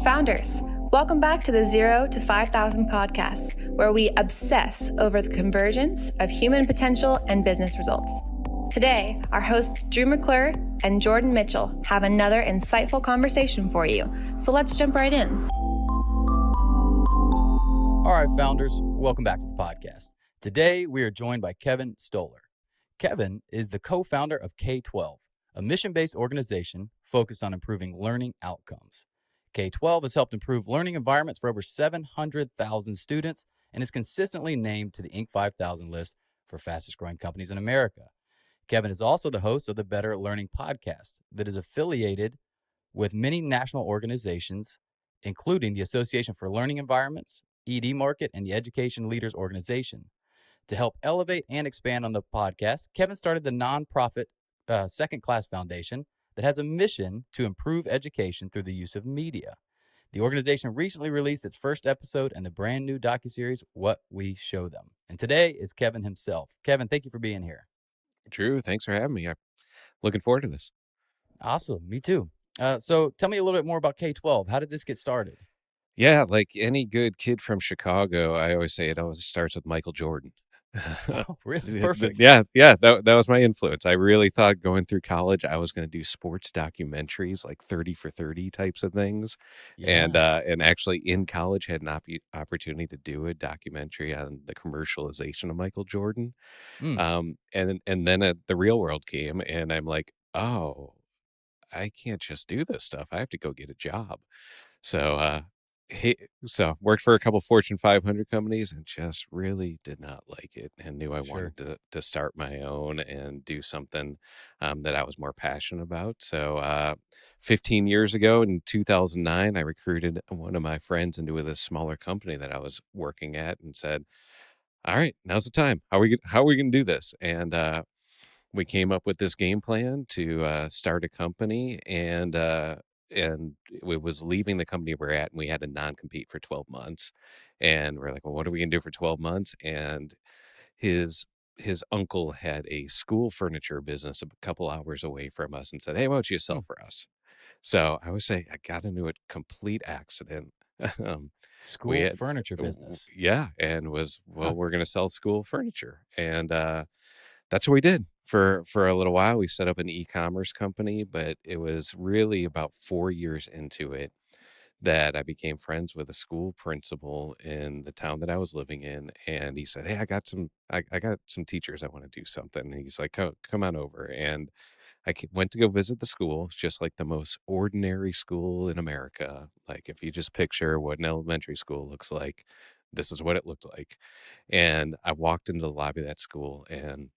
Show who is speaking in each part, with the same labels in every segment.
Speaker 1: Founders, welcome back to the 0 to 5,000 podcast, where we obsess over the convergence of human potential and business results. Today, our hosts Drew McClure and Jordan Mitchell have another insightful conversation for you. So let's jump right in.
Speaker 2: All right, founders, welcome back to the podcast. Today, we are joined by Kevin Stoller. Kevin is the co-founder of K-12, a mission-based organization focused on improving learning outcomes. K-12 has helped improve learning environments for over 700,000 students and is consistently named to the Inc. 5000 list for fastest growing companies in America. Kevin is also the host of the Better Learning podcast that is affiliated with many national organizations, including the Association for Learning Environments, ED Market, and the Education Leaders Organization. To help elevate and expand on the podcast, Kevin started the nonprofit Second Class Foundation that has a mission to improve education through the use of media. The organization recently released its first episode in the brand new docuseries, What We Show Them. And today is Kevin himself. Kevin, thank you for being here.
Speaker 3: Drew, thanks for having me. I'm looking forward to this.
Speaker 2: Awesome. Me too. So tell me a little bit more about K-12. How did this get started?
Speaker 3: Yeah, like any good kid from Chicago, I always say it always starts with Michael Jordan.
Speaker 2: Oh, really? Perfect.
Speaker 3: Yeah, that was my influence. I really thought going through college, I was going to do sports documentaries, like 30 for 30 types of things.
Speaker 2: Yeah.
Speaker 3: And actually in college had an opportunity to do a documentary on the commercialization of Michael Jordan. And then the real world came and I'm like, oh, I can't just do this stuff. I have to go get a job. So worked for a couple Fortune 500 companies and just really did not like it and knew I wanted to start my own and do something that I was more passionate about. So 15 years ago in 2009, I recruited one of my friends into this smaller company that I was working at and said, all right, now's the time. How are we going to do this? And we came up with this game plan to start a company, and it was leaving the company we're at, and we had a non-compete for 12 months. And we're like, well, what are we going to do for 12 months? And his uncle had a school furniture business a couple hours away from us and said, hey, why don't you sell for us? So I would say I got into a complete accident.
Speaker 2: School furniture business.
Speaker 3: Yeah. And we're going to sell school furniture. And that's what we did for a little while. We set up an e-commerce company, but it was really about 4 years into it that I became friends with a school principal in the town that I was living in. And he said, hey, I got some teachers. I want to do something. And he's like, come on over. And I went to go visit the school. It's just like the most ordinary school in America. Like if you just picture what an elementary school looks like, this is what it looked like. And I walked into the lobby of that school and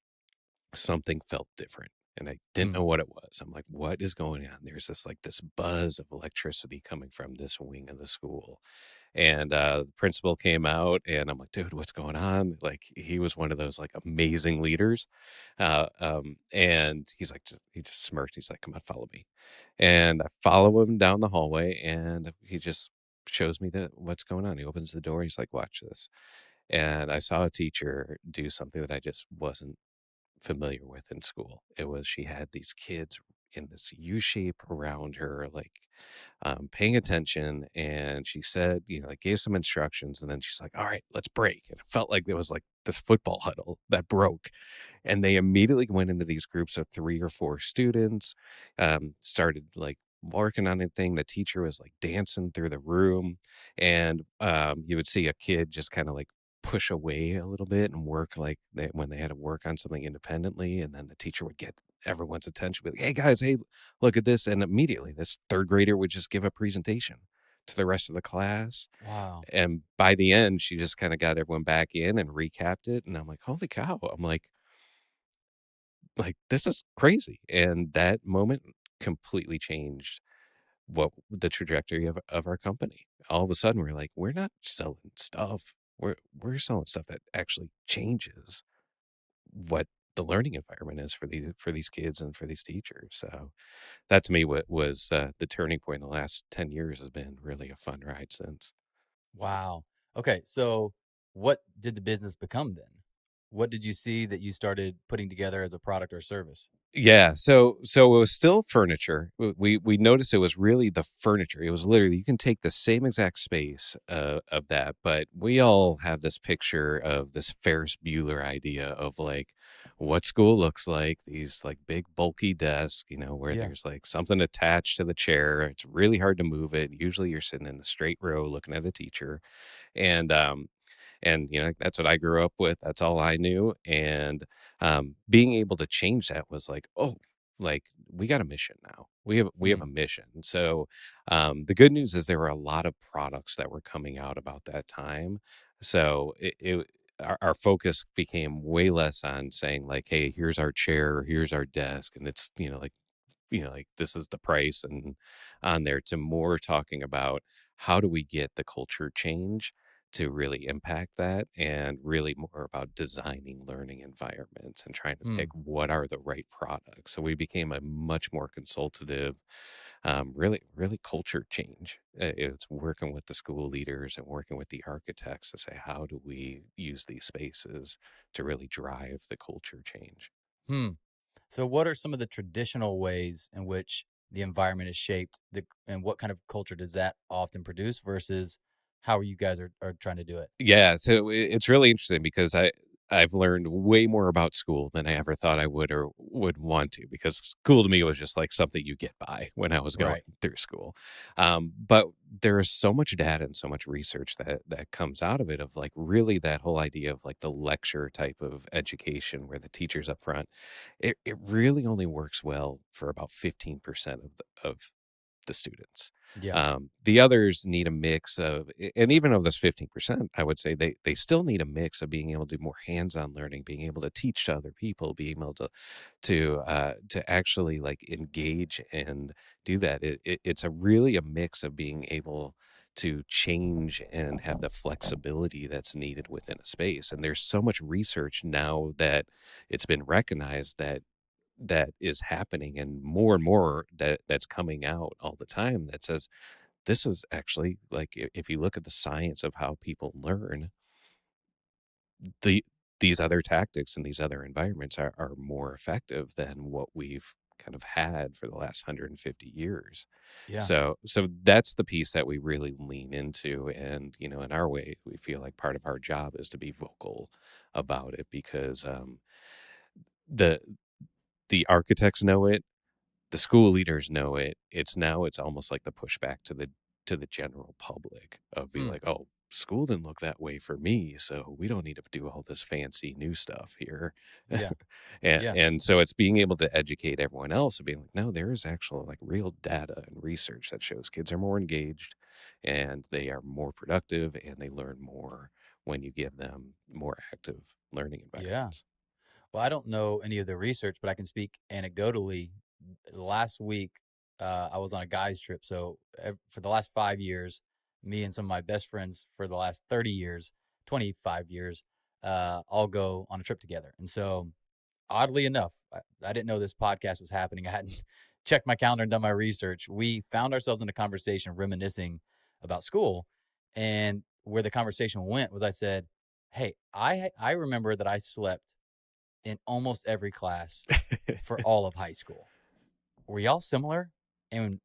Speaker 3: something felt different and I didn't know what it was. I'm like, what is going on? There's this buzz of electricity coming from this wing of the school. And the principal came out and I'm like, dude, what's going on? Like he was one of those like amazing leaders. And he's like, he just smirked. He's like, come on, follow me. And I follow him down the hallway and he just shows me what's going on. He opens the door. He's like, watch this. And I saw a teacher do something that I just wasn't familiar with in school. It was she had these kids in this U shape around her, like paying attention, and she said, like gave some instructions, and then she's like, all right, let's break. And it felt like there was like this football huddle that broke, and they immediately went into these groups of 3 or 4 students, started like working on anything. The teacher was like dancing through the room, and you would see a kid just kind of like push away a little bit and work like when they had to work on something independently, and then the teacher would get everyone's attention, be like, hey guys, hey, look at this, and immediately this 3rd grader would just give a presentation to the rest of the class.
Speaker 2: Wow.
Speaker 3: And by the end she just kind of got everyone back in and recapped it, and I'm like, holy cow. I'm like this is crazy. And that moment completely changed what the trajectory of our company. All of a sudden we're like, we're not selling stuff, we're selling stuff that actually changes what the learning environment is for these kids and for these teachers. So that to me what was the turning point in the last 10 years has been really a fun ride since.
Speaker 2: Wow. Okay. So what did the business become then? what did you see that you started putting together as a product or service?
Speaker 3: Yeah, so it was still furniture. We noticed it was really the furniture. It was literally you can take the same exact space of that, but we all have this picture of this Ferris Bueller idea of like what school looks like. These like big bulky desks, where
Speaker 2: Yeah.
Speaker 3: there's like something attached to the chair. It's really hard to move it. Usually you're sitting in a straight row looking at the teacher, and that's what I grew up with. That's all I knew. And being able to change that was like, oh, like we got a mission now. We have
Speaker 2: Hmm.
Speaker 3: a mission. So the good news is there were a lot of products that were coming out about that time. So our focus became way less on saying like, hey, here's our chair, here's our desk, and it's like this is the price and on there, to more talking about how do we get the culture change to really impact that, and really more about designing learning environments and trying to pick
Speaker 2: Hmm.
Speaker 3: what are the right products. So we became a much more consultative, really culture change. It's working with the school leaders and working with the architects to say, how do we use these spaces to really drive the culture change?
Speaker 2: Hmm. So, what are some of the traditional ways in which the environment is shaped, and what kind of culture does that often produce versus how you guys are trying to do it?
Speaker 3: Yeah, so it's really interesting because I've learned way more about school than I ever thought I would or would want to, because school to me was just like something you get by when I was going
Speaker 2: Right.
Speaker 3: through school. But there is so much data and so much research that comes out of it, of like really that whole idea of like the lecture type of education where the teacher's up front. It really only works well for about 15% of the students.
Speaker 2: Yeah.
Speaker 3: The others need a mix of, and even of this 15%, I would say they still need a mix of being able to do more hands-on learning, being able to teach to other people, being able to actually like engage and do that. It's a really a mix of being able to change and have the flexibility that's needed within a space. And there's so much research now that it's been recognized that is happening, and more that's coming out all the time, that says this is actually like, if you look at the science of how people learn, the these other tactics and these other environments are more effective than what we've kind of had for the last 150 years.
Speaker 2: Yeah.
Speaker 3: So that's the piece that we really lean into. And in our way, we feel like part of our job is to be vocal about it, because the the architects know it. The school leaders know it. It's almost like the pushback to the general public of being
Speaker 2: Hmm.
Speaker 3: like, "Oh, school didn't look that way for me, so we don't need to do all this fancy new stuff here."
Speaker 2: Yeah.
Speaker 3: and
Speaker 2: Yeah.
Speaker 3: and so it's being able to educate everyone else and being like, "No, there is actual like real data and research that shows kids are more engaged and they are more productive and they learn more when you give them more active learning
Speaker 2: Yeah.
Speaker 3: environments."
Speaker 2: Well, I don't know any of the research, but I can speak anecdotally. Last week, I was on a guys trip. So for the last 5 years, me and some of my best friends for the last 30 years, 25 years, all go on a trip together. And so, oddly enough, I didn't know this podcast was happening. I hadn't checked my calendar and done my research. We found ourselves in a conversation reminiscing about school. And where the conversation went was, I said, "Hey, I remember that I slept in almost every class for all of high school. Were y'all similar?" And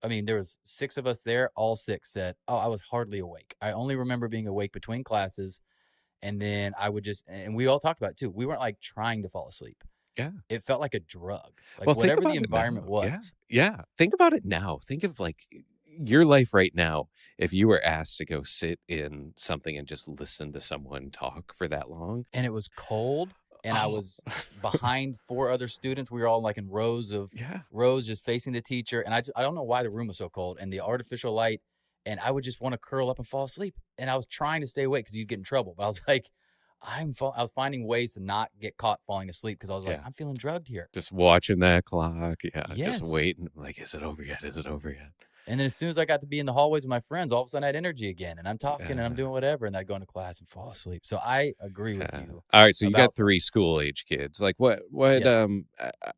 Speaker 2: I mean, there was 6 of us there. All 6 said, "Oh, I was hardly awake. I only remember being awake between classes, and then I would just," and we all talked about it too. We weren't like trying to fall asleep.
Speaker 3: Yeah.
Speaker 2: It felt like a drug, like
Speaker 3: Well, think
Speaker 2: whatever the
Speaker 3: about it
Speaker 2: environment
Speaker 3: now. Yeah.
Speaker 2: was.
Speaker 3: Yeah. Think about it now. Think of like your life right now. If you were asked to go sit in something and just listen to someone talk for that long.
Speaker 2: And it was cold, and I
Speaker 3: Oh,
Speaker 2: was behind 4 other students. We were all like in
Speaker 3: yeah.
Speaker 2: rows just facing the teacher, and I don't know why the room was so cold and the artificial light, and I would just wanna curl up and fall asleep, and I was trying to stay awake because 'cause you'd get in trouble, but I was like, I was finding ways to not get caught falling asleep because I was like,
Speaker 3: Yeah.
Speaker 2: "I'm feeling drugged here."
Speaker 3: Just watching that clock. Yeah. Just
Speaker 2: Yes,
Speaker 3: waiting. Like, is it over yet? Is it over yet?
Speaker 2: and then as soon as I got to be in the hallways with my friends, all of a sudden I had energy again, and I'm talking and I'm
Speaker 3: Yeah.
Speaker 2: doing whatever, and I'd go into class and fall asleep. So I agree with
Speaker 3: Yeah.
Speaker 2: you
Speaker 3: All right. So you got
Speaker 2: about
Speaker 3: three school age kids. Like, what
Speaker 2: yes.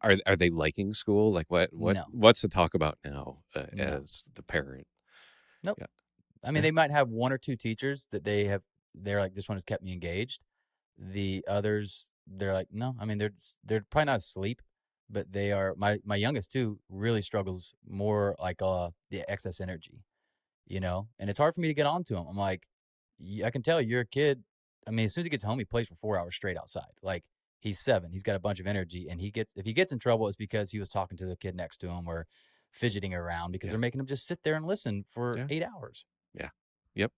Speaker 3: are they liking school? Like,
Speaker 2: No.
Speaker 3: what's the talk about now,
Speaker 2: No.
Speaker 3: as the parent?
Speaker 2: Nope.
Speaker 3: Yeah.
Speaker 2: I mean,
Speaker 3: Yeah.
Speaker 2: they might have 1 or 2 teachers that they're like, "This one has kept me engaged." The others, they're like, no, I mean, they're probably not asleep, but they are. My youngest too really struggles more like the excess energy, and it's hard for me to get on to him. I'm like, I can tell you're a kid. I mean, as soon as he gets home, he plays for 4 hours straight outside. Like he's 7, he's got a bunch of energy, and if he gets in trouble, it's because he was talking to the kid next to him or fidgeting around because
Speaker 3: Yeah.
Speaker 2: they're making him just sit there and listen for
Speaker 3: Yeah.
Speaker 2: 8 hours.
Speaker 3: Yeah. Yep.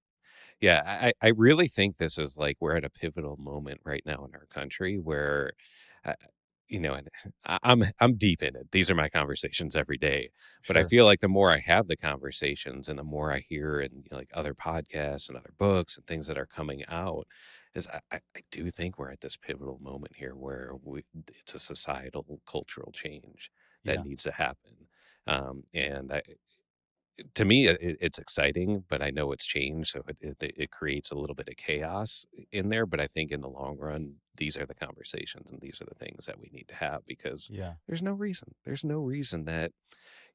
Speaker 3: Yeah, I really think this is like we're at a pivotal moment right now in our country where, uh, and I'm deep in it. These are my conversations every day, but I
Speaker 2: Sure.
Speaker 3: feel like the more I have the conversations and the more I hear and like other podcasts and other books and things that are coming out, is I do think we're at this pivotal moment here where it's a societal cultural change that
Speaker 2: Yeah.
Speaker 3: needs to happen. And to me, it's exciting, but I know it's changed, so it creates a little bit of chaos in there. But I think in the long run, these are the conversations and these are the things that we need to have because
Speaker 2: Yeah.
Speaker 3: there's no reason that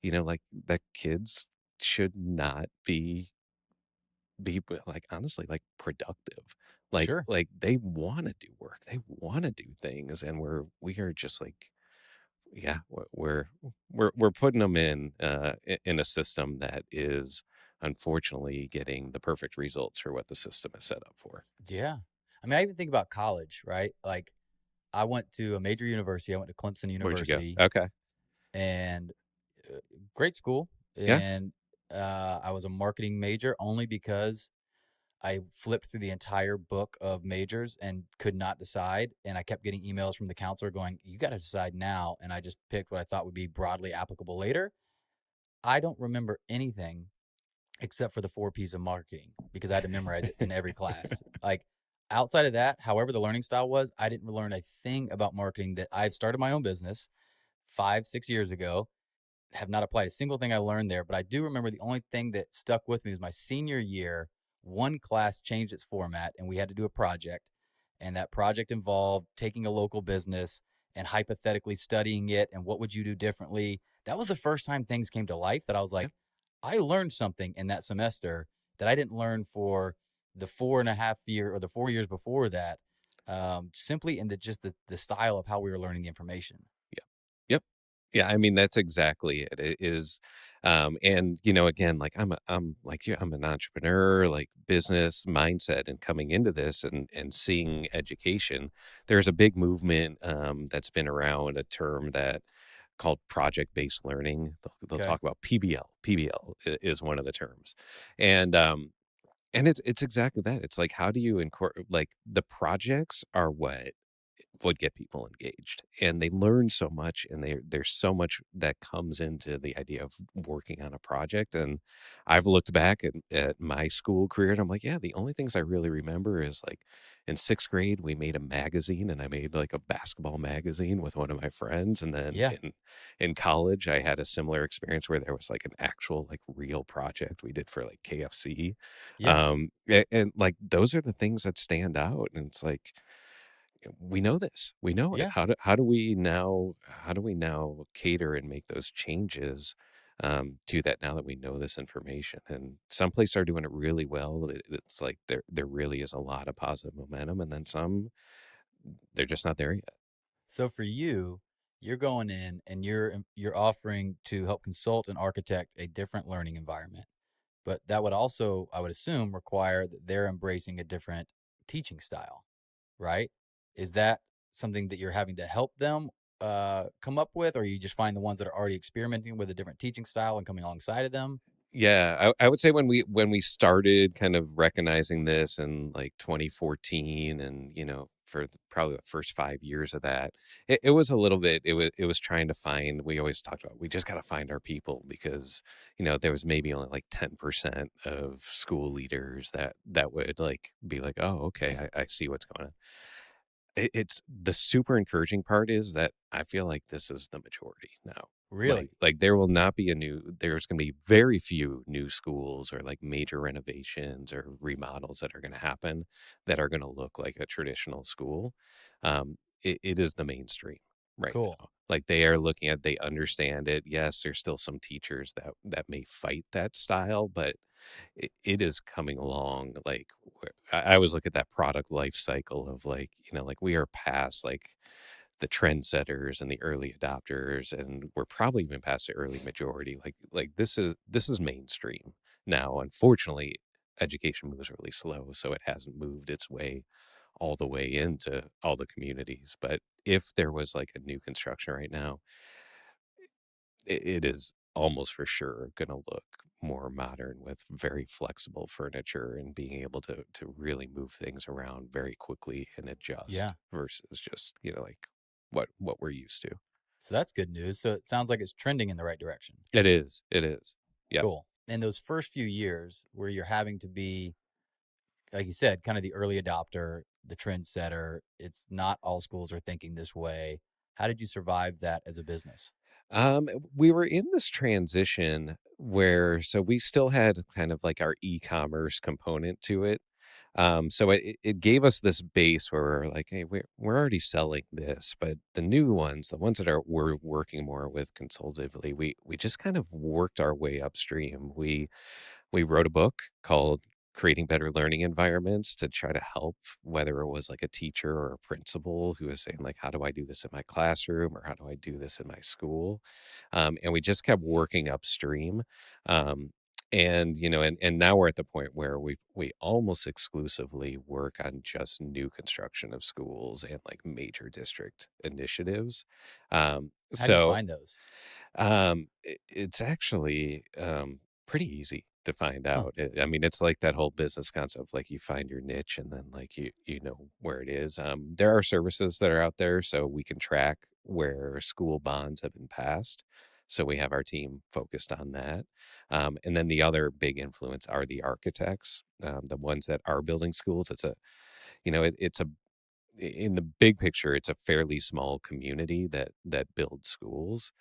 Speaker 3: like that kids should not like honestly like productive,
Speaker 2: Sure.
Speaker 3: like they want to do work, they want to do things, and we are just like yeah, we're putting them in a system that is unfortunately getting the perfect results for what the system is set up for.
Speaker 2: Yeah. I mean, I even think about college, right? Like I went to a major university. I went to Clemson
Speaker 3: Where'd you go?
Speaker 2: University,
Speaker 3: Okay.
Speaker 2: and uh, great school.
Speaker 3: Yeah.
Speaker 2: And I was a marketing major only because I flipped through the entire book of majors and could not decide. And I kept getting emails from the counselor going, "You got to decide now." And I just picked what I thought would be broadly applicable later. I don't remember anything except for the 4 P's of marketing because I had to memorize it in every class. Like outside of that, however the learning style was, I didn't learn a thing about marketing. That I've started my own business 5, 6 years ago, have not applied a single thing I learned there, but I do remember the only thing that stuck with me was my senior year. One class changed its format and we had to do a project. And that project involved taking a local business and hypothetically studying it and what would you do differently. That was the first time things came to life that I was
Speaker 3: Yep.
Speaker 2: like, I learned something in that semester that I didn't learn for the 4.5 year or the 4 years before that, simply in the style of how we were learning the information.
Speaker 3: Yeah. Yep. Yeah, I mean that's exactly it. It is and again like I'm like you, I'm an entrepreneur, like business mindset, and coming into this and seeing education, there's a big movement that's been around, a term that called project-based learning. They'll
Speaker 2: Okay.
Speaker 3: talk about PBL. PBL is one of the terms. And it's exactly that. It's like how do you incorporate like the projects are what would get people engaged, and they learn so much, and there's so much that comes into the idea of working on a project. And I've looked back at my school career and I'm like, yeah, the only things I really remember is like in 6th grade we made a magazine, and I made like a basketball magazine with one of my friends, and then
Speaker 2: Yeah.
Speaker 3: in college I had a similar experience where there was like an actual like real project we did for like KFC.
Speaker 2: Yeah.
Speaker 3: And like those are the things that stand out, and it's like we know this. We know it.
Speaker 2: Yeah.
Speaker 3: How do we now cater and make those changes to that now that we know this information? And some places are doing it really well. It's like there really is a lot of positive momentum, and then some they're just not there yet.
Speaker 2: So for you, you're going in and you're offering to help consult and architect a different learning environment. But that would also, I would assume, require that they're embracing a different teaching style, right? Is that something that you're having to help them come up with, or you just find the ones that are already experimenting with a different teaching style and coming alongside of them?
Speaker 3: Yeah, I would say when we started kind of recognizing this in like 2014, and for probably the first 5 years of that, it was a little bit. It was trying to find. We always talked about we just got to find our people because there was maybe only like 10% of school leaders that would like be like, oh, okay, I see what's going on. It's the super encouraging part is that I feel like this is the majority now. Like
Speaker 2: Really?
Speaker 3: like there will not be there's going to be very few new schools or like major renovations or remodels that are going to happen that are going to look like a traditional school. It is the mainstream right
Speaker 2: Cool.
Speaker 3: now. Like they understand it. Yes, there's still some teachers that may fight that style, but it is coming along. Like I always look at that product life cycle of like, like we are past like the trendsetters and the early adopters, and we're probably even past the early majority. Like this is mainstream now. Unfortunately, education moves really slow, so it hasn't moved its way all the way into all the communities. But if there was like a new construction right now, it is almost for sure going to look more modern with very flexible furniture and being able to really move things around very quickly and adjust
Speaker 2: Yeah.
Speaker 3: versus just, like what we're used to.
Speaker 2: So that's good news. So it sounds like it's trending in the right direction.
Speaker 3: It is. It is. Yep.
Speaker 2: Cool. In those first few years where you're having to be, like you said, kind of the early adopter, the trendsetter, it's not all schools are thinking this way. How did you survive that as a business?
Speaker 3: We were in this transition where, so we still had kind of like our e-commerce component to it. So it gave us this base where we're like, hey, we're already selling this, but the new ones, the ones that we're working more with consultatively, we just kind of worked our way upstream. We wrote a book called Creating Better Learning Environments to try to help, whether it was like a teacher or a principal who was saying like, how do I do this in my classroom, or how do I do this in my school? And we just kept working upstream. And and now we're at the point where we almost exclusively work on just new construction of schools and like major district initiatives.
Speaker 2: How do you
Speaker 3: So
Speaker 2: find those?
Speaker 3: it's actually pretty easy to find
Speaker 2: Huh.
Speaker 3: out. I mean, it's like that whole business concept, like you find your niche and then like you know where it is. There are services that are out there, so we can track where school bonds have been passed. So we have our team focused on that. And then the other big influence are the architects, the ones that are building schools. It's a in the big picture, it's a fairly small community that builds schools.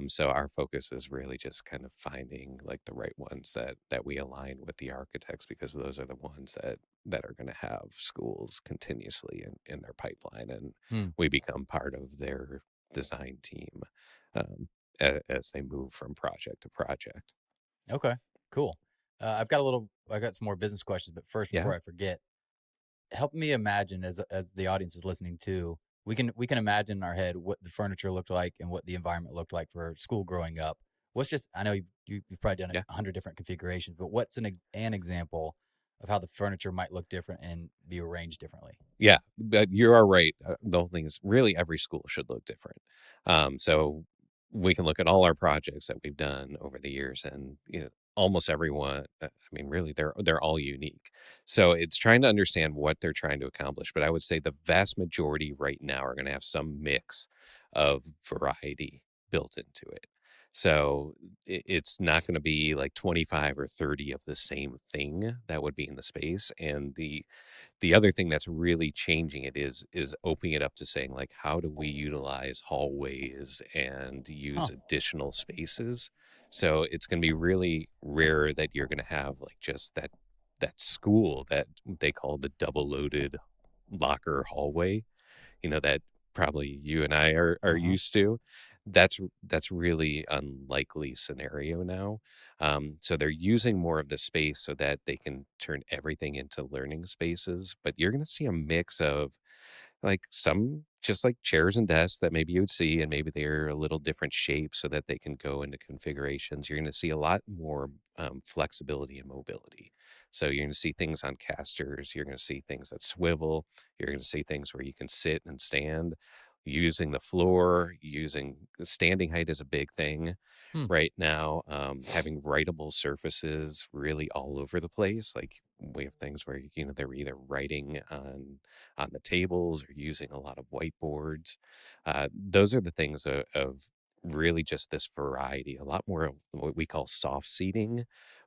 Speaker 3: So our focus is really just kind of finding like the right ones that we align with the architects, because those are the ones that are going to have schools continuously in their pipeline, and
Speaker 2: Hmm.
Speaker 3: we become part of their design team as they move from project to project.
Speaker 2: Okay. Cool. I got some more business questions, but first,
Speaker 3: Yeah.
Speaker 2: before I forget, help me imagine as the audience is listening to, we can imagine in our head what the furniture looked like and what the environment looked like for school growing up. What's just I know you've probably done
Speaker 3: Yeah.
Speaker 2: 100 different configurations, but what's an example of how the furniture might look different and be arranged differently?
Speaker 3: Yeah, but you are right. The whole thing is really every school should look different. So we can look at all our projects that we've done over the years, and almost everyone. I mean, really, they're all unique. So it's trying to understand what they're trying to accomplish. But I would say the vast majority right now are going to have some mix of variety built into it. So it's not going to be like 25 or 30 of the same thing that would be in the space. And the other thing that's really changing it is opening it up to saying like, how do we utilize hallways and
Speaker 2: Huh.
Speaker 3: use additional spaces? So it's going to be really rare that you're going to have like just that school that they call the double loaded locker hallway, that probably you and I are
Speaker 2: Uh-huh.
Speaker 3: used to. That's really unlikely scenario now. So they're using more of the space so that they can turn everything into learning spaces. But you're going to see a mix of like some just like chairs and desks that maybe you would see, and maybe they're a little different shape so that they can go into configurations. You're going to see a lot more flexibility and mobility. So you're going to see things on casters. You're going to see things that swivel. You're going to see things where you can sit and stand. Using the floor, using standing height is a big thing
Speaker 2: Hmm.
Speaker 3: right now. Having writable surfaces really all over the place. Like we have things where they're either writing on the tables or using a lot of whiteboards. Those are the things of really just this variety. A lot more of what we call soft seating,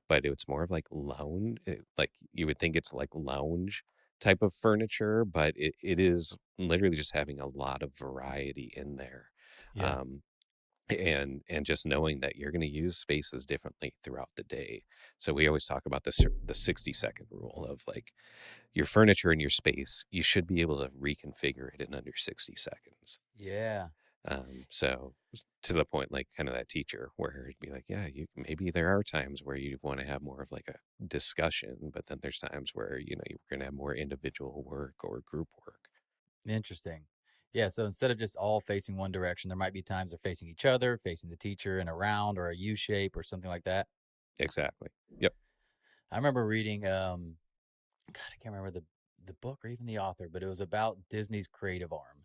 Speaker 3: but it's more of like lounge. Like you would think it's like lounge type of furniture, but it is literally just having a lot of variety in there.
Speaker 2: Yeah.
Speaker 3: Um, and just knowing that you're going to use spaces differently throughout the day. So we always talk about the 60-second rule of like your furniture in your space, you should be able to reconfigure it in under 60 seconds.
Speaker 2: Yeah.
Speaker 3: So to the point, like kind of that teacher where it'd be like, yeah, you maybe there are times where you want to have more of like a discussion, but then there's times where, you're going to have more individual work or group work.
Speaker 2: Interesting. Yeah. So instead of just all facing one direction, there might be times they're facing each other, facing the teacher in a round or a U shape or something like that.
Speaker 3: Exactly. Yep.
Speaker 2: I remember reading, God, I can't remember the book or even the author, but it was about Disney's creative arm.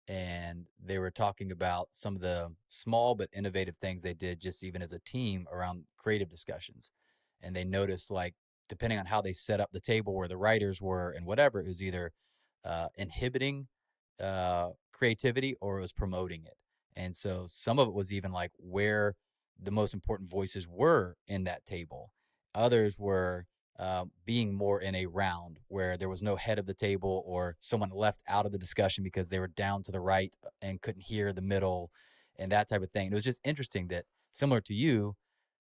Speaker 2: And they were talking about some of the small but innovative things they did just even as a team around creative discussions. And they noticed, like, depending on how they set up the table where the writers were and whatever, it was either inhibiting creativity or it was promoting it. And so some of it was even like where the most important voices were in that table. Others were being more in a round where there was no head of the table or someone left out of the discussion because they were down to the right and couldn't hear the middle and that type of thing. It was just interesting that, similar to you,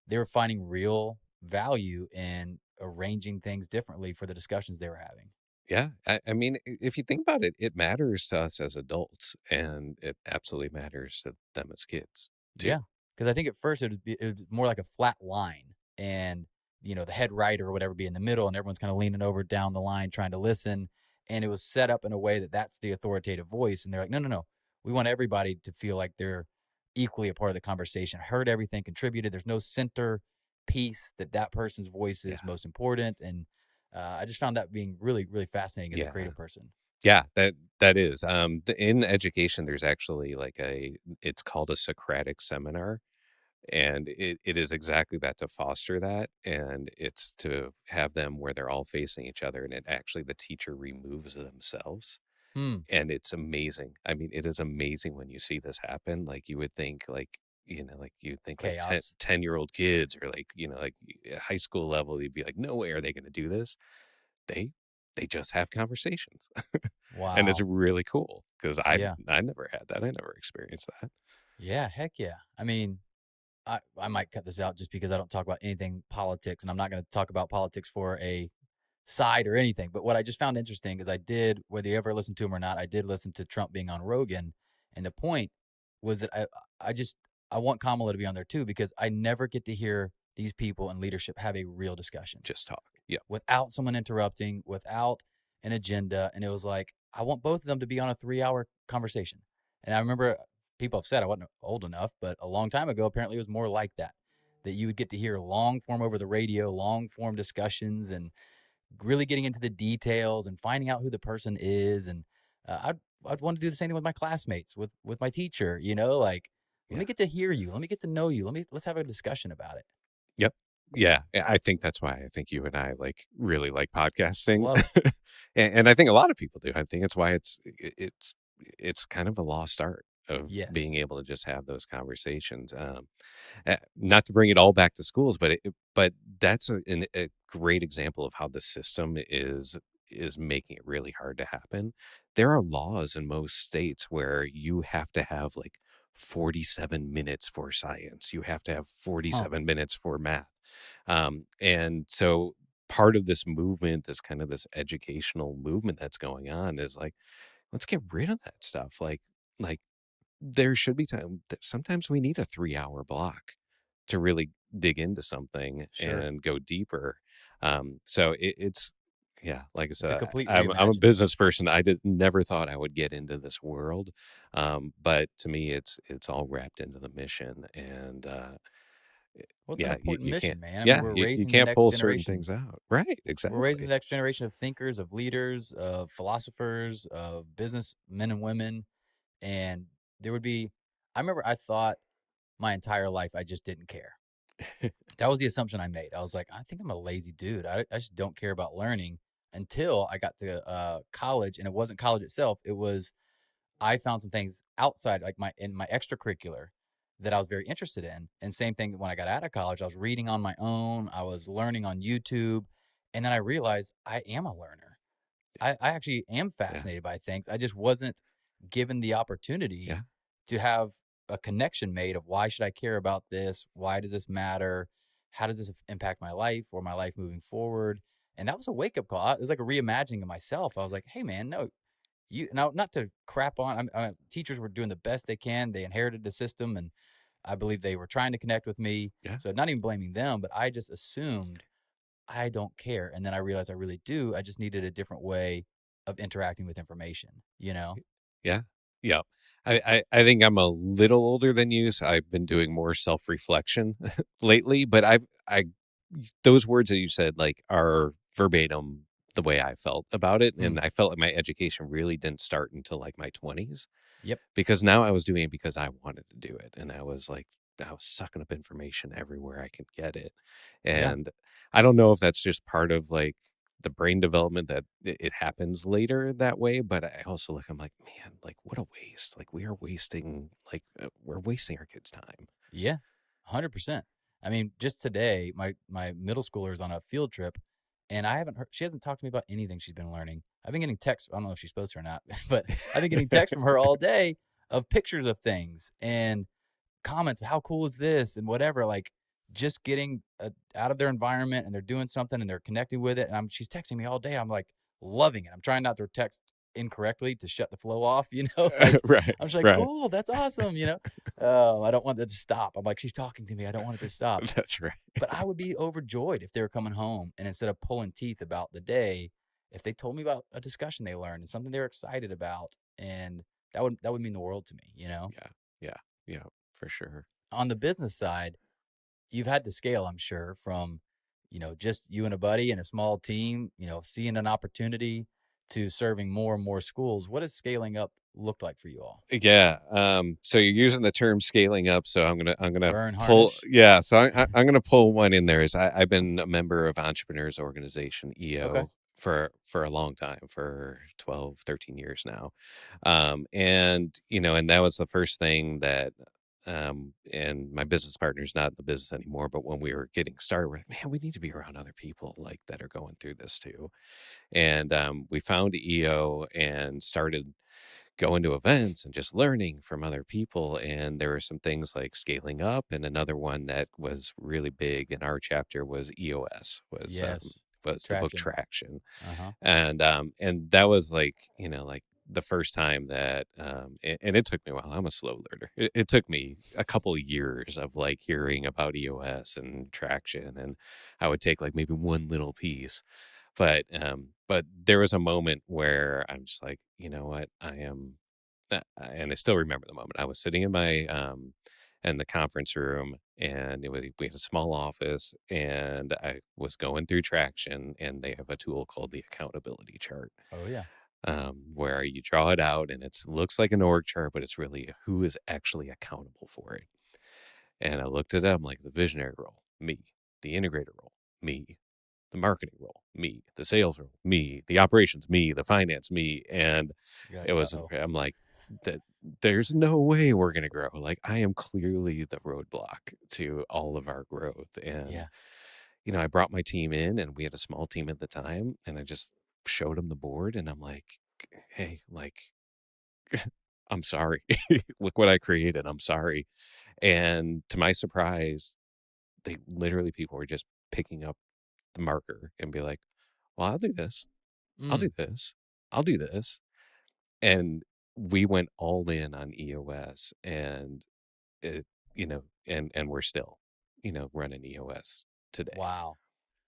Speaker 2: they were finding real value in arranging things differently for the discussions they were having.
Speaker 3: Yeah. I mean, if you think about it, it matters to us as adults, and it absolutely matters to them as kids too.
Speaker 2: Yeah, because I think at first it was more like a flat line, and the head writer or whatever be in the middle, and everyone's kind of leaning over down the line trying to listen, and it was set up in a way that that's the authoritative voice, and they're like, no, no, no, we want everybody to feel like they're equally a part of the conversation, heard everything, contributed. There's no center piece that person's voice is
Speaker 3: Yeah.
Speaker 2: most important, and I just found that being really, really fascinating as a
Speaker 3: Yeah.
Speaker 2: creative person.
Speaker 3: Yeah, that is. In education, there's actually like it's called a Socratic seminar, and it is exactly that, to foster that, and it's to have them where they're all facing each other, and it actually the teacher removes themselves,
Speaker 2: Hmm.
Speaker 3: and it's amazing. I mean, it is amazing when you see this happen. Like you would think, like like you'd think like
Speaker 2: Chaos.
Speaker 3: 10-year-old kids, or like like high school level, you'd be like, no way are they going to do this. They they just have conversations. And it's
Speaker 2: Wow.
Speaker 3: really cool because
Speaker 2: Yeah.
Speaker 3: I never had that. I never experienced that.
Speaker 2: Yeah. Heck yeah. I mean, I might cut this out just because I don't talk about anything politics, and I'm not going to talk about politics for a side or anything. But what I just found interesting is I did, whether you ever listen to him or not, I did listen to Trump being on Rogan, and the point was that I just I want Kamala to be on there too because I never get to hear these people in leadership have a real discussion
Speaker 3: Just talk. Yep.
Speaker 2: without someone interrupting, without an agenda. And it was like, I want both of them to be on a 3 hour conversation. And I remember people have said I wasn't old enough, but a long time ago, apparently it was more like that, that you would get to hear long form over the radio, long form discussions, and really getting into the details and finding out who the person is. And I'd want to do the same thing with my classmates, with my teacher, like, let
Speaker 3: Yeah.
Speaker 2: me get to hear you. Let me get to know you. Let's have a discussion about it.
Speaker 3: Yep. Yeah. I think that's why I think you and I really like podcasting.
Speaker 2: Love it.
Speaker 3: And I think a lot of people do. I think it's why it's kind of a lost art of being
Speaker 2: Yes.
Speaker 3: able to just have those conversations. Not to bring it all back to schools, but that's a great example of how the system is making it really hard to happen. There are laws in most states where you have to have like 47 minutes for science. You have to have
Speaker 2: Huh.
Speaker 3: 47 minutes for math. And so part of this movement, this kind of this educational movement that's going on, is like, let's get rid of that stuff. Like there should be time that sometimes we need a 3-hour block to really dig into something
Speaker 2: Sure.
Speaker 3: and go deeper. So it's yeah, like I
Speaker 2: It's a
Speaker 3: said,
Speaker 2: complete
Speaker 3: I'm a
Speaker 2: reimagining.
Speaker 3: business person. I did never thought I would get into this world, but to me, it's all wrapped into the mission, and
Speaker 2: Well, it's an
Speaker 3: yeah,
Speaker 2: important
Speaker 3: you can't,
Speaker 2: mission, man. I mean,
Speaker 3: yeah,
Speaker 2: we're
Speaker 3: you
Speaker 2: raising the
Speaker 3: can't
Speaker 2: next
Speaker 3: pull certain
Speaker 2: generation.
Speaker 3: things out, right?
Speaker 2: We're raising
Speaker 3: Exactly.
Speaker 2: the next generation of thinkers, of leaders, of philosophers, of business men and women. And there would be, I remember I thought my entire life I just didn't care. That was the assumption I made. I was like, I think I'm a lazy dude. I just don't care about learning until I got to college. And it wasn't college itself. It was, I found some things outside, like in my extracurricular, that I was very interested in. And same thing when I got out of college, I was reading on my own, I was learning on YouTube, and then I realized I am a learner. I actually am
Speaker 3: Yeah,
Speaker 2: fascinated by things. I just wasn't given the opportunity
Speaker 3: yeah,
Speaker 2: to have a connection made of why should I care about this? Why does this matter? How does this impact my life or my life moving forward? And that was a wake up call. It was like a reimagining of myself. I was like, hey man, no, now, not to crap on, teachers were doing the best they can. They inherited the system, and I believe they were trying to connect with me.
Speaker 3: Yeah.
Speaker 2: So not even blaming them, but I just assumed I don't care. And then I realized I really do. I just needed a different way of interacting with information, you know?
Speaker 3: Yeah. Yeah. I think I'm a little older than you, so I've been doing more self-reflection lately, but I those words that you said like are verbatim the way I felt about it. And
Speaker 2: Mm,
Speaker 3: I felt like my education really didn't start until like my 20s,
Speaker 2: yep.
Speaker 3: because now I was doing it because I wanted to do it. And I was sucking up information everywhere I could get it.
Speaker 2: Yeah.
Speaker 3: And I don't know if that's just part of like the brain development that it happens later that way. But I also I'm like, man, like what a waste. Like we're wasting our kids' time.
Speaker 2: Yeah. 100%. I mean, just today, my middle schooler is on a field trip, and she hasn't talked to me about anything she's been learning. I've been getting texts. I don't know if she's supposed to or not, but I've been getting texts from her all day of pictures of things and comments, how cool is this and whatever, like just getting out of their environment, and they're doing something and they're connecting with it. And she's texting me all day. I'm like loving it. I'm trying not to text incorrectly to shut the flow off, like
Speaker 3: Right.
Speaker 2: I'm just like,
Speaker 3: Right.
Speaker 2: cool, that's awesome. I don't want that to stop. I'm like, she's talking to me. I don't want it to stop.
Speaker 3: That's right.
Speaker 2: But I would be overjoyed if they were coming home, and instead of pulling teeth about the day, if they told me about a discussion they learned and something they were excited about, and that would mean the world to me.
Speaker 3: Yeah. Yeah. Yeah. For sure.
Speaker 2: On the business side, you've had to scale, I'm sure, from, just you and a buddy and a small team, seeing an opportunity to serving more and more schools. What does scaling up look like for you all?
Speaker 3: Yeah. So you're using the term scaling up. So I'm gonna
Speaker 2: Burn
Speaker 3: pull.
Speaker 2: harness.
Speaker 3: Yeah. So I'm gonna pull one in there. I've been a member of Entrepreneurs Organization
Speaker 2: Okay.
Speaker 3: (EO) for a long time, for 12, 13 years now. And that was the first thing that. And my business partner's not in the business anymore, but when we were getting started, we're like, man, we need to be around other people like that are going through this too. And we found EO and started going to events and just learning from other people. And there were some things like scaling up, and another one that was really big in our chapter was EOS,
Speaker 2: Yes.
Speaker 3: was the book
Speaker 2: Traction.
Speaker 3: Traction.
Speaker 2: Uh-huh.
Speaker 3: And that was like, like the first time that and it took me a while. I'm a slow learner. It took me a couple of years of like hearing about EOS and Traction, and I would take like maybe one little piece. But there was a moment where I'm just like, you know what, and I still remember the moment. I was sitting in the conference room, and we had a small office, and I was going through Traction, and they have a tool called the accountability chart,
Speaker 2: Oh, yeah.
Speaker 3: where you draw it out, and it looks like an org chart, but it's really who is actually accountable for it. And I looked at it, I'm like, the visionary role, me; the integrator role, me; the marketing role, me; the sales role, me; the operations, me; the finance, me. And
Speaker 2: You're like, uh-oh.
Speaker 3: I'm like, that there's no way we're going to grow. Like, I am clearly the roadblock to all of our growth. And,
Speaker 2: Yeah.
Speaker 3: I brought my team in, and we had a small team at the time, and I just showed them the board, and I'm like, hey, like, I'm sorry. Look what I created. I'm sorry. And to my surprise, people were just picking up the marker and be like, well, I'll do this. I'll do
Speaker 2: Mm.
Speaker 3: this. I'll do this. And we went all in on EOS, and it, and we're still, running EOS today.
Speaker 2: Wow.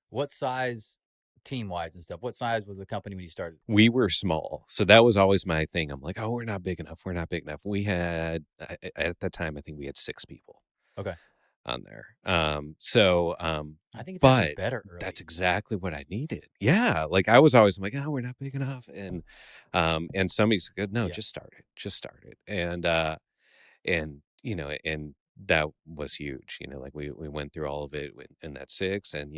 Speaker 2: What size, team-wise and stuff, what size was the company when you started?
Speaker 3: We were small. So that was always my thing. I'm like, oh, we're not big enough. We're not big enough. We had, at that time, I think we had 6 people
Speaker 2: Okay.
Speaker 3: on there. So,
Speaker 2: I think it's actually
Speaker 3: but
Speaker 2: better
Speaker 3: that's
Speaker 2: early.
Speaker 3: exactly what I needed. Yeah. Like I was always like, oh, we're not big enough. And somebody said, no,
Speaker 2: Yeah.
Speaker 3: just start it. And that was huge, like we went through all of it in that 6. And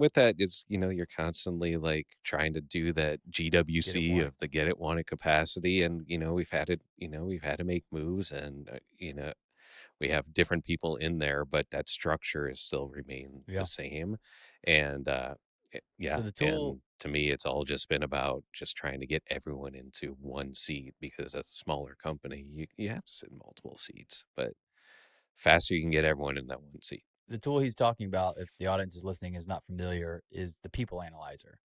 Speaker 3: with that is, you're constantly like trying to do that
Speaker 2: Get it,
Speaker 3: GWC
Speaker 2: want it.
Speaker 3: of the get it, want it capacity. And, we've had to make moves, and, we have different people in there, but that structure is still remain the
Speaker 2: Yeah.
Speaker 3: same. And yeah,
Speaker 2: So the tool,
Speaker 3: and to me, it's all just been about just trying to get everyone into one seat, because as a smaller company, you have to sit in multiple seats, but faster you can get everyone in that one seat.
Speaker 2: the tool he's talking about, if the audience is listening is not familiar, is the people analyzer.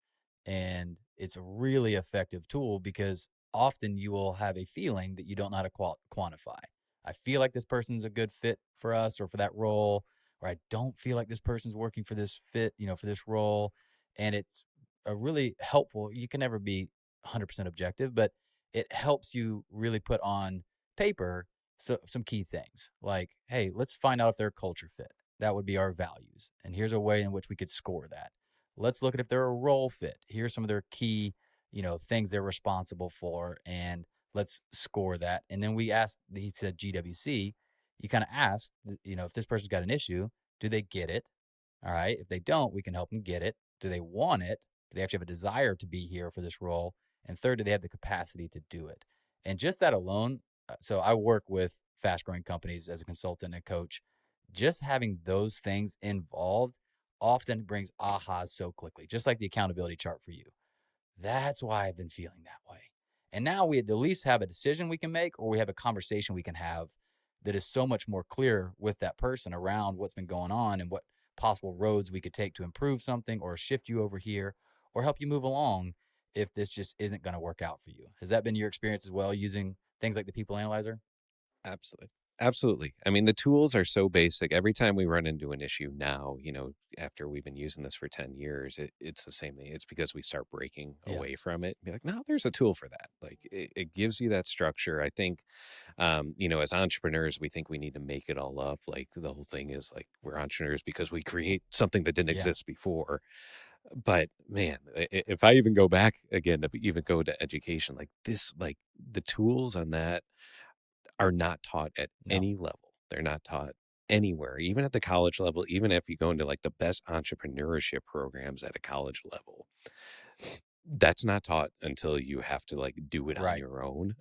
Speaker 2: And it's a really effective tool because often you will have a feeling that you don't know how to quantify. I feel like this person's a good fit for us or for that role, or I don't feel like this person's working for this fit, for this role. And it's a really helpful, you can never be 100% objective, but it helps you really put on paper some key things like, hey, let's find out if they're a culture fit. That would be our values. And here's a way in which we could score that. Let's look at if they're a role fit. Here's some of their key, things they're responsible for, and let's score that. And then he said GWC, you kind of ask, if this person's got an issue, do they get it? All right. If they don't, we can help them get it. Do they want it? Do they actually have a desire to be here for this role? And third, do they have the capacity to do it? And just that alone, so I work with fast growing companies as a consultant and coach. Just having those things involved often brings ahas so quickly, just like the accountability chart for you. That's why I've been feeling that way. And now we at least have a decision we can make, or we have a conversation we can have that is so much more clear with that person around what's been going on and what possible roads we could take to improve something or shift you over here or help you move along if this just isn't going to work out for you. Has that been your experience as well, using things like the People Analyzer?
Speaker 3: Absolutely. Absolutely. I mean, the tools are so basic. Every time we run into an issue now, after we've been using this for 10 years, it's the same thing. It's because we start breaking away from it. Be like, no, there's a tool for that. Like it gives you that structure. I think, as entrepreneurs, we think we need to make it all up. Like the whole thing is like, we're entrepreneurs because we create something that didn't exist before. But man, if I even go back again, if we even go to education, like this, like the tools on that are not taught at any level. They're not taught anywhere, even at the college level, even if you go into like the best entrepreneurship programs at a college level. That's not taught until you have to like do it on your own.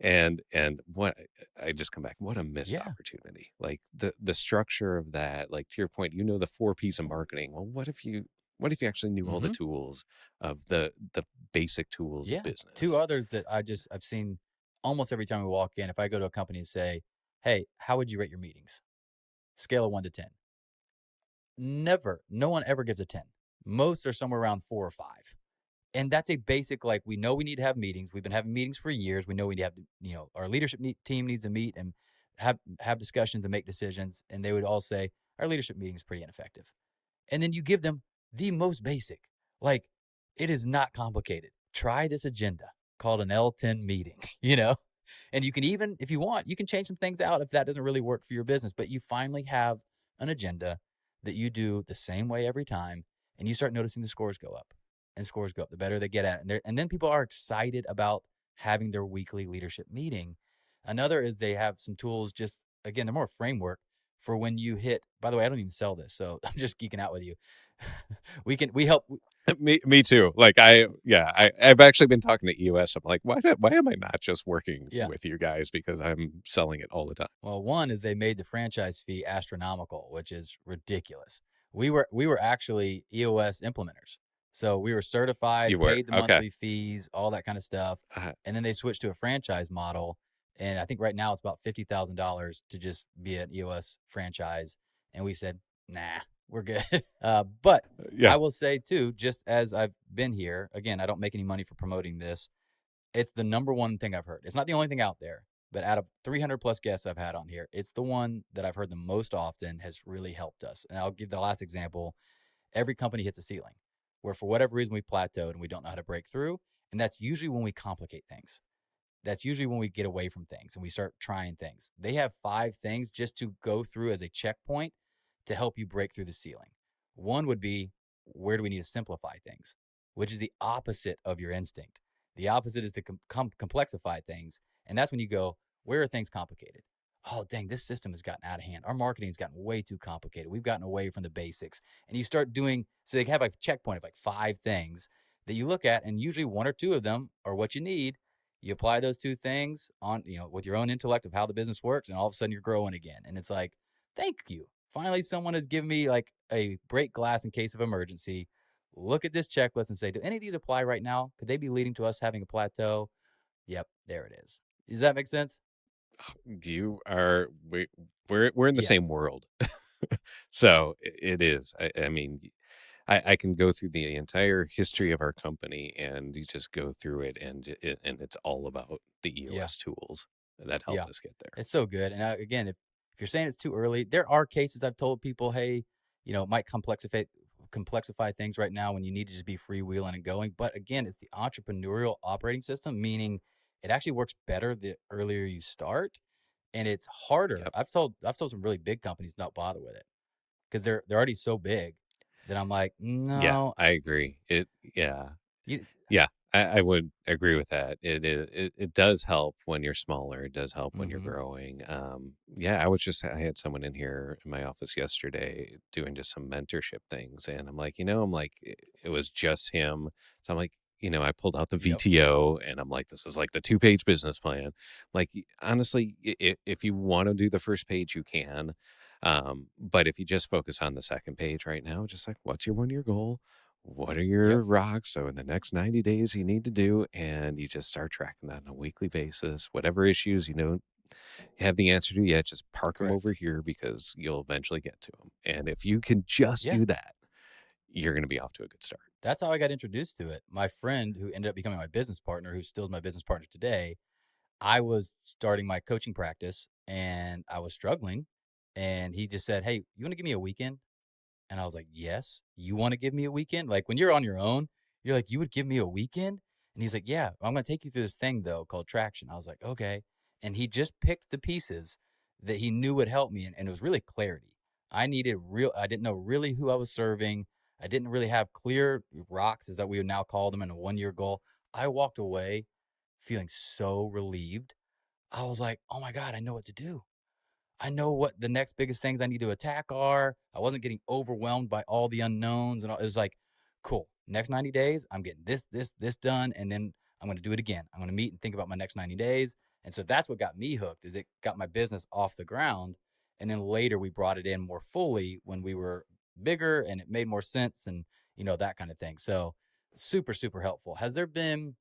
Speaker 3: and what I just come back, what a missed opportunity. Like the structure of that, like to your point, the 4 P's of marketing. Well, what if you actually knew all the tools of the basic tools of business?
Speaker 2: 2 others that I've seen almost every time we walk in. If I go to a company and say, hey, how would you rate your meetings? Scale of 1 to 10. Never. No one ever gives a 10. Most are somewhere around 4 or 5. And that's a basic, like, we know we need to have meetings. We've been having meetings for years. We know we have to, our leadership team needs to meet and have discussions and make decisions. And they would all say, our leadership meeting is pretty ineffective. And then you give them the most basic. Like, it is not complicated. Try this agenda called an L10 meeting, and you can even, if you want, you can change some things out if that doesn't really work for your business, but you finally have an agenda that you do the same way every time, and you start noticing the scores go up, and scores go up the better they get at it. And then people are excited about having their weekly leadership meeting. Another is they have some tools, just, again, they're more a framework for when you hit, by the way, I don't even sell this, so I'm just geeking out with you. we help.
Speaker 3: Me too. Like I've actually been talking to EOS. I'm like, why am I not just working with you guys? Because I'm selling it all the time.
Speaker 2: Well, one is they made the franchise fee astronomical, which is ridiculous. We were actually EOS implementers. So we were certified, paid the monthly fees, all that kind of stuff. And then they switched to a franchise model. And I think right now it's about $50,000 to just be an EOS franchise. And we said, nah, we're good. But I will say too, just as I've been here, again, I don't make any money for promoting this. It's the number one thing I've heard. It's not the only thing out there, but out of 300 plus guests I've had on here, it's the one that I've heard the most often has really helped us. And I'll give the last example. Every company hits a ceiling where for whatever reason we plateaued and we don't know how to break through. And that's usually when we complicate things. That's usually when we get away from things and we start trying things. They have 5 things just to go through as a checkpoint to help you break through the ceiling. One would be, where do we need to simplify things? Which is the opposite of your instinct. The opposite is to complexify things. And that's when you go, where are things complicated? Oh, dang, this system has gotten out of hand. Our marketing has gotten way too complicated. We've gotten away from the basics. And you start doing, so they have a checkpoint of like 5 things that you look at, and usually 1 or 2 of them are what you need. You apply those 2 things on, with your own intellect of how the business works, and all of a sudden you're growing again. And it's like, thank you. Finally, someone has given me like a break glass in case of emergency. Look at this checklist and say, do any of these apply right now? Could they be leading to us having a plateau? Yep, there it is. Does that make sense?
Speaker 3: We're in the same world. So it is. I mean, I can go through the entire history of our company, and you just go through it, and it's all about the
Speaker 2: Yeah.
Speaker 3: EOS tools that
Speaker 2: Yeah.
Speaker 3: helped us get there.
Speaker 2: It's so good. And again, if you're saying it's too early, there are cases I've told people, hey, it might complexify things right now when you need to just be freewheeling and going. But again, it's the entrepreneurial operating system, meaning it actually works better the earlier you start, and it's harder.
Speaker 3: Yep.
Speaker 2: I've told some really big companies not bother with it because they're already so big that I'm like,
Speaker 3: Yeah,
Speaker 2: no,
Speaker 3: I agree. Yeah.
Speaker 2: you,
Speaker 3: Yeah, I would agree with that. It does help when you're smaller. It does help when you're
Speaker 2: mm-hmm,
Speaker 3: growing. Yeah, I had someone in here in my office yesterday doing just some mentorship things, and I'm like, it was just him. So I'm like, I pulled out the
Speaker 2: yep,
Speaker 3: VTO, and I'm like, this is like the 2-page business plan. Like, honestly, if you want to do the first page, you can. But if you just focus on the second page right now, just like, what's your 1-year goal? What are
Speaker 2: yep,
Speaker 3: your rocks? So in the next 90 days you need to do, and you just start tracking that on a weekly basis. Whatever issues you have the answer to yet, just park them over
Speaker 2: correct.
Speaker 3: here because you'll eventually get to them. And if you can just
Speaker 2: Yeah.
Speaker 3: do that, you're going to be off to a good start.
Speaker 2: That's how I got introduced to it. My friend who ended up becoming my business partner, who's still my business partner today, I was starting my coaching practice and I was struggling. And he just said, hey, you want to give me a weekend? And I was like, yes, you want to give me a weekend? Like when you're on your own, you're like, you would give me a weekend? And he's like, yeah, I'm going to take you through this thing though called traction. I was like, okay. And he just picked the pieces that he knew would help me. And it was really clarity. I didn't know really who I was serving. I didn't really have clear rocks, as that we would now call them, in a 1-year goal. I walked away feeling so relieved. I was like, oh my God, I know what to do. I know what the next biggest things I need to attack are. I wasn't getting overwhelmed by all the unknowns, and it was like, cool. Next 90 days, I'm getting this done, and then I'm going to do it again. I'm going to meet and think about my next 90 days. And so that's what got me hooked. Is it got my business off the ground, and then later we brought it in more fully when we were bigger and it made more sense, and that kind of thing. So super super helpful. Has there been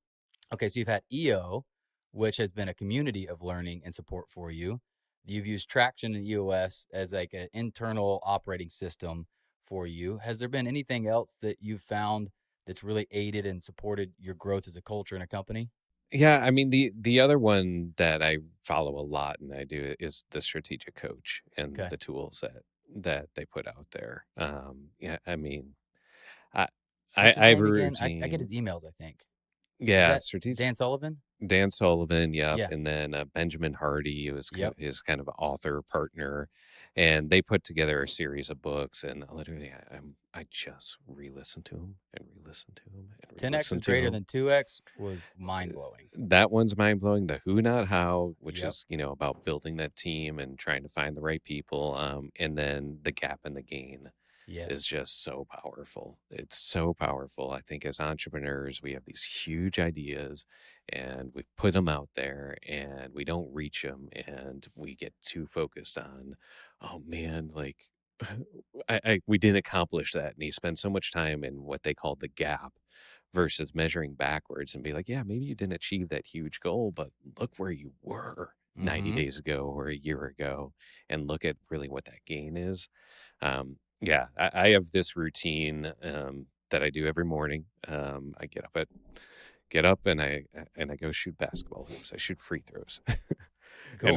Speaker 2: Okay, so you've had EO, which has been a community of learning and support for you. You've used Traction and EOS as like an internal operating system for you. Has there been anything else that you've found that's really aided and supported your growth as a culture and a company?
Speaker 3: Yeah, I mean the other one that I follow a lot and I do is the strategic coach and
Speaker 2: Okay.
Speaker 3: the tools that they put out there. Yeah, I mean, I
Speaker 2: What's his
Speaker 3: I have a
Speaker 2: name again? I get his
Speaker 3: routine.
Speaker 2: emails, I think. Is
Speaker 3: Yeah,
Speaker 2: that
Speaker 3: strategic.
Speaker 2: Dan Sullivan?
Speaker 3: Dan Sullivan, yep,
Speaker 2: Yeah.
Speaker 3: and then Benjamin Hardy was
Speaker 2: Yep.
Speaker 3: his kind of author partner, and they put together a series of books. And literally, I just re-listen to them and re-listen to them and
Speaker 2: 10x is
Speaker 3: re-listen to
Speaker 2: greater
Speaker 3: them.
Speaker 2: than 2x was mind blowing.
Speaker 3: That one's mind blowing. The who, not how, which
Speaker 2: Yep.
Speaker 3: is about building that team and trying to find the right people. And then the gap and the gain is
Speaker 2: Yes.
Speaker 3: just so powerful. It's so powerful. I think as entrepreneurs, we have these huge ideas and we put them out there and we don't reach them and we get too focused on, oh man, like we didn't accomplish that. And you spend so much time in what they call the gap versus measuring backwards and be like, yeah, maybe you didn't achieve that huge goal, but look where you were 90
Speaker 2: Mm-hmm.
Speaker 3: days ago or a year ago and look at really what that gain is. Yeah, I have this routine that I do every morning. I get up and I go shoot basketball hoops. I shoot free throws. And
Speaker 2: Cool.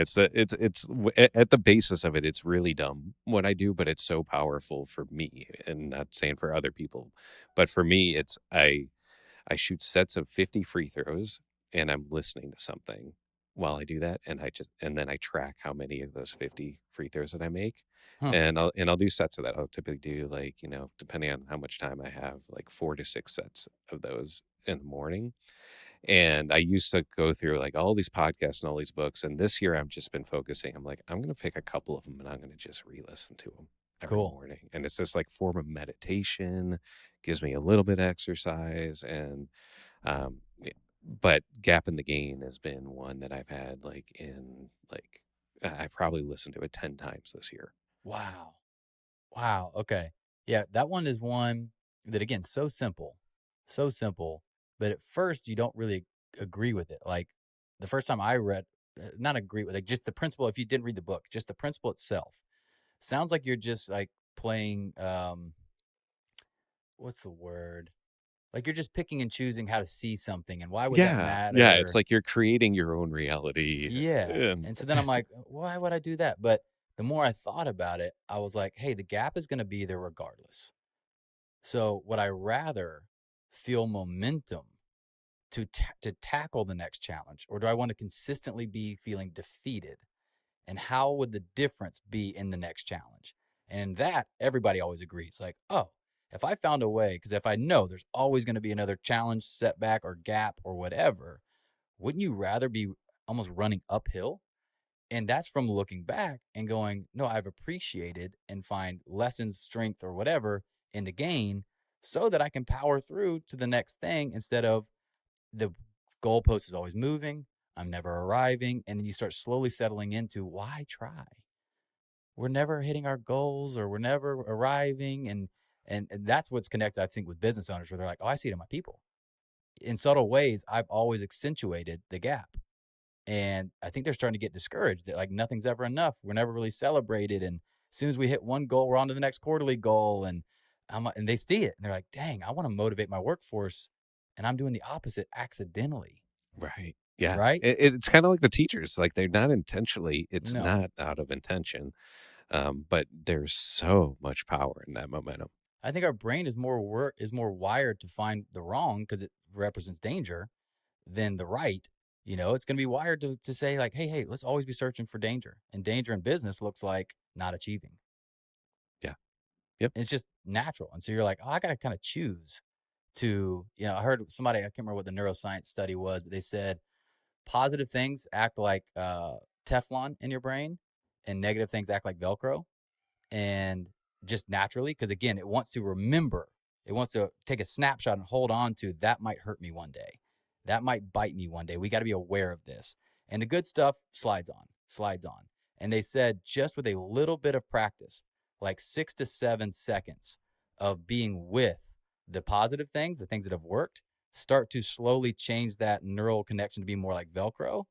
Speaker 3: at the basis of it, it's really dumb what I do, but it's so powerful for me. And not saying for other people, but for me, I shoot sets of 50 free throws and I'm listening to something while I do that. And then I track how many of those 50 free throws that I make.
Speaker 2: Huh.
Speaker 3: And I'll do sets of that. I'll typically do like, depending on how much time I have, like 4 to 6 sets of those in the morning. And I used to go through like all these podcasts and all these books. And this year I've just been focusing. I'm like, I'm going to pick a couple of them and I'm going to just re-listen to them every
Speaker 2: Cool.
Speaker 3: morning. And it's this like form of meditation, gives me a little bit of exercise. And, yeah, but Gap in the Gain has been one that I've had I've probably listened to it 10 times this year.
Speaker 2: Wow. Wow. Okay. Yeah, that one is one that, again, so simple, but at first you don't really agree with it. Like the first time I read, not agree with, like, just the principle. If you didn't read the book, just the principle itself sounds like you're just like playing what's the word? Like you're just picking and choosing how to see something, and why would that
Speaker 3: Yeah, yeah, it's
Speaker 2: matter?
Speaker 3: like you're creating your own reality.
Speaker 2: Yeah.
Speaker 3: And
Speaker 2: And so then I'm like, why would I do that? But the more I thought about it, I was like, hey, the gap is going to be there regardless. So would I rather feel momentum to tackle the next challenge, or do I want to consistently be feeling defeated? And how would the difference be in the next challenge? And in that, everybody always agrees, like, oh, if I found a way, because if I know there's always going to be another challenge, setback, or gap, or whatever, wouldn't you rather be almost running uphill? And that's from looking back and going, no, I've appreciated and find lessons, strength, or whatever in the gain so that I can power through to the next thing instead of the goalpost is always moving. I'm never arriving. And then you start slowly settling into why try? We're never hitting our goals or we're never arriving. And that's what's connected, I think, with business owners where they're like, oh, I see it in my people. In subtle ways, I've always accentuated the gap. And I think they're starting to get discouraged that like nothing's ever enough. We're never really celebrated. And as soon as we hit one goal, we're on to the next quarterly goal. And they see it and they're like, dang, I want to motivate my workforce. And I'm doing the opposite accidentally.
Speaker 3: right. Yeah.
Speaker 2: Right?
Speaker 3: It's kind of like the teachers, like they're not intentionally, it's
Speaker 2: No.
Speaker 3: not out of intention. But there's so much power in that momentum.
Speaker 2: I think our brain is more wired to find the wrong because it represents danger than the right. It's going to be wired to say like, hey, let's always be searching for danger. And danger in business looks like not achieving.
Speaker 3: Yeah. Yep.
Speaker 2: It's just natural. And so you're like, oh, I got to kind of choose to, I heard somebody, I can't remember what the neuroscience study was, but they said positive things act like Teflon in your brain and negative things act like Velcro. And just naturally, because again, it wants to remember, it wants to take a snapshot and hold on to that might hurt me one day. That might bite me one day. We got to be aware of this. And the good stuff slides on. And they said just with a little bit of practice, like 6 to 7 seconds of being with the positive things, the things that have worked, start to slowly change that neural connection to be more like Velcro.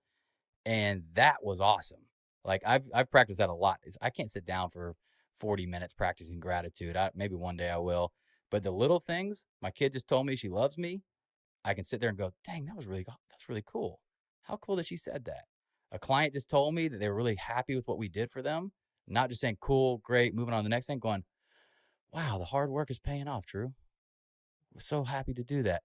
Speaker 2: And that was awesome. Like I've practiced that a lot. I can't sit down for 40 minutes practicing gratitude. Maybe one day I will. But the little things, my kid just told me she loves me. I can sit there and go, dang, that's really cool. How cool that she said that. A client just told me that they were really happy with what we did for them. Not just saying, cool, great, moving on to the next thing, going, wow, the hard work is paying off, Drew. We're so happy to do that.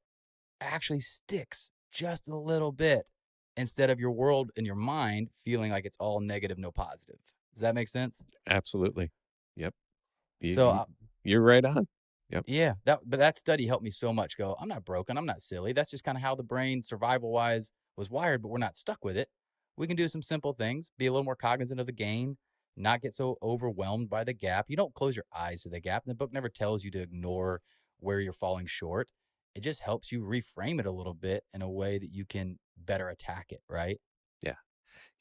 Speaker 2: Actually sticks just a little bit instead of your world and your mind feeling like it's all negative, no positive. Does that make sense?
Speaker 3: Absolutely. Yep.
Speaker 2: So
Speaker 3: You're right on. Yep.
Speaker 2: yeah, but that study helped me so much go, I'm not broken. I'm not silly. That's just kind of how the brain survival wise was wired, but we're not stuck with it. We can do some simple things, be a little more cognizant of the gain, not get so overwhelmed by the gap. You don't close your eyes to the gap. The book never tells you to ignore where you're falling short. It just helps you reframe it a little bit in a way that you can better attack it, right?
Speaker 3: Yeah.